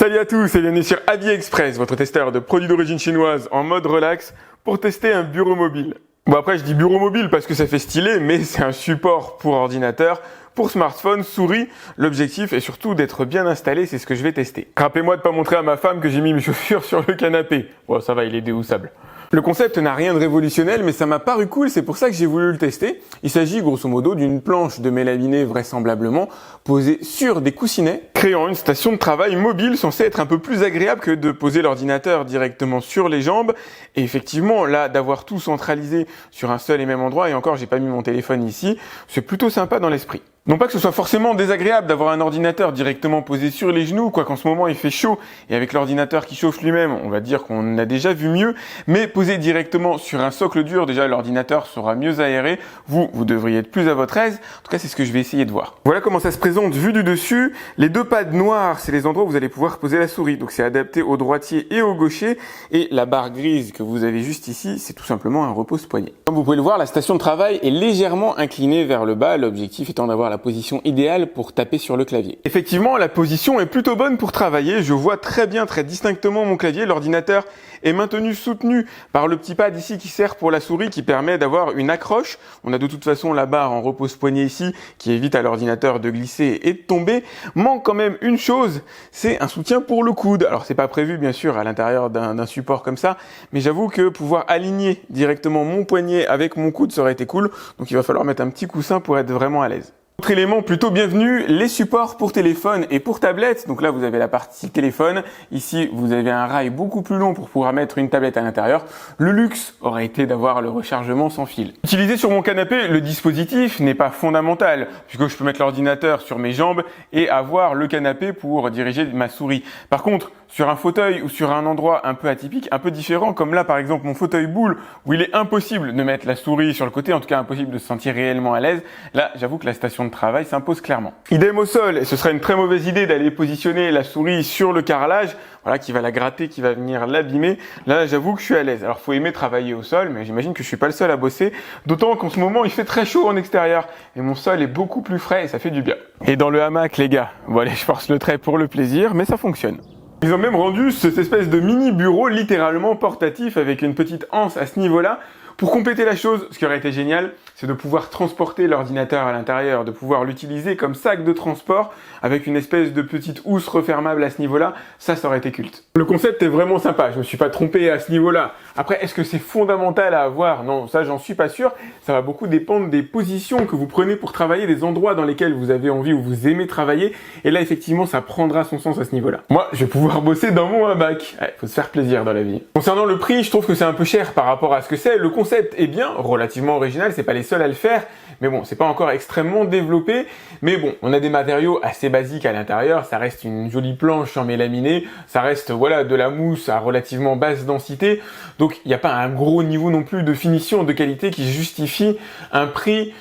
Salut à tous et bienvenue sur AliExpress, votre testeur de produits d'origine chinoise en mode relax pour tester un bureau mobile. Bon après je dis bureau mobile parce que ça fait stylé, mais c'est un support pour ordinateur, pour smartphone, souris. L'objectif est surtout d'être bien installé, c'est ce que je vais tester. Rappelez-moi de pas montrer à ma femme que j'ai mis mes chaussures sur le canapé. Bon ça va, il est déhoussable. Le concept n'a rien de révolutionnel, mais ça m'a paru cool, c'est pour ça que j'ai voulu le tester. Il s'agit grosso modo d'une planche de mélaminé vraisemblablement posée sur des coussinets, créant une station de travail mobile censée être un peu plus agréable que de poser l'ordinateur directement sur les jambes. Et effectivement, là, d'avoir tout centralisé sur un seul et même endroit, et encore, j'ai pas mis mon téléphone ici, c'est plutôt sympa dans l'esprit. Non pas que ce soit forcément désagréable d'avoir un ordinateur directement posé sur les genoux, quoi qu'en ce moment il fait chaud, et avec l'ordinateur qui chauffe lui-même, on va dire qu'on a déjà vu mieux, mais posé directement sur un socle dur, déjà l'ordinateur sera mieux aéré, vous devriez être plus à votre aise, en tout cas c'est ce que je vais essayer de voir. Voilà comment ça se présente vu du dessus. Les deux pads noirs, c'est les endroits où vous allez pouvoir poser la souris, donc c'est adapté au droitier et au gaucher, et la barre grise que vous avez juste ici, c'est tout simplement un repose-poignet. Comme vous pouvez le voir, la station de travail est légèrement inclinée vers le bas, l'objectif étant d'avoir la position idéale pour taper sur le clavier. Effectivement, la position est plutôt bonne pour travailler. Je vois très bien, très distinctement mon clavier. L'ordinateur est maintenu, soutenu par le petit pad ici qui sert pour la souris, qui permet d'avoir une accroche. On a de toute façon la barre en repose-poignet ici, qui évite à l'ordinateur de glisser et de tomber. Manque quand même une chose, c'est un soutien pour le coude. Alors c'est pas prévu bien sûr à l'intérieur d'un support comme ça, mais j'avoue que pouvoir aligner directement mon poignet avec mon coude, ça aurait été cool. Donc il va falloir mettre un petit coussin pour être vraiment à l'aise. Autre élément plutôt bienvenu, les supports pour téléphone et pour tablette. Donc là, vous avez la partie téléphone. Ici, vous avez un rail beaucoup plus long pour pouvoir mettre une tablette à l'intérieur. Le luxe aurait été d'avoir le rechargement sans fil. Utilisé sur mon canapé, le dispositif n'est pas fondamental puisque je peux mettre l'ordinateur sur mes jambes et avoir le canapé pour diriger ma souris. Par contre, sur un fauteuil ou sur un endroit un peu atypique, un peu différent, comme là par exemple mon fauteuil boule où il est impossible de mettre la souris sur le côté, en tout cas impossible de se sentir réellement à l'aise, là j'avoue que la station de travail s'impose clairement. Idem au sol, et ce serait une très mauvaise idée d'aller positionner la souris sur le carrelage, voilà, qui va la gratter, qui va venir l'abîmer. Là j'avoue que je suis à l'aise. Alors faut aimer travailler au sol, mais j'imagine que je suis pas le seul à bosser, d'autant qu'en ce moment il fait très chaud en extérieur, et mon sol est beaucoup plus frais et ça fait du bien. Et dans le hamac les gars, bon allez je force le trait pour le plaisir, mais ça fonctionne. Ils ont même rendu cette espèce de mini bureau littéralement portatif avec une petite anse à ce niveau-là. Pour compléter la chose, ce qui aurait été génial, c'est de pouvoir transporter l'ordinateur à l'intérieur, de pouvoir l'utiliser comme sac de transport avec une espèce de petite housse refermable à ce niveau-là. Ça aurait été culte. Le concept est vraiment sympa, je me suis pas trompé à ce niveau-là. Après, est-ce que c'est fondamental à avoir? Non, ça j'en suis pas sûr. Ça va beaucoup dépendre des positions que vous prenez pour travailler, des endroits dans lesquels vous avez envie ou vous aimez travailler. Et là, effectivement, ça prendra son sens à ce niveau-là. Moi, je vais pouvoir bosser dans mon hamac. Ouais, faut se faire plaisir dans la vie. Concernant le prix, je trouve que c'est un peu cher par rapport à ce que c'est. Le concept est bien, relativement original, c'est pas les seuls à le faire, mais bon, c'est pas encore extrêmement développé, mais bon, on a des matériaux assez basiques à l'intérieur, ça reste une jolie planche en mélaminé, ça reste, voilà, de la mousse à relativement basse densité, donc il n'y a pas un gros niveau non plus de finition, de qualité qui justifie un prix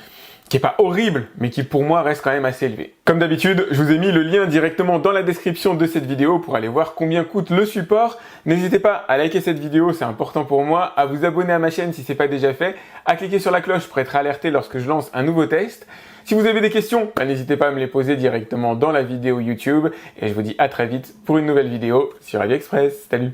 qui est pas horrible, mais qui pour moi reste quand même assez élevé. Comme d'habitude, je vous ai mis le lien directement dans la description de cette vidéo pour aller voir combien coûte le support. N'hésitez pas à liker cette vidéo, c'est important pour moi, à vous abonner à ma chaîne si c'est pas déjà fait, à cliquer sur la cloche pour être alerté lorsque je lance un nouveau test. Si vous avez des questions, n'hésitez pas à me les poser directement dans la vidéo YouTube, et je vous dis à très vite pour une nouvelle vidéo sur AliExpress. Salut!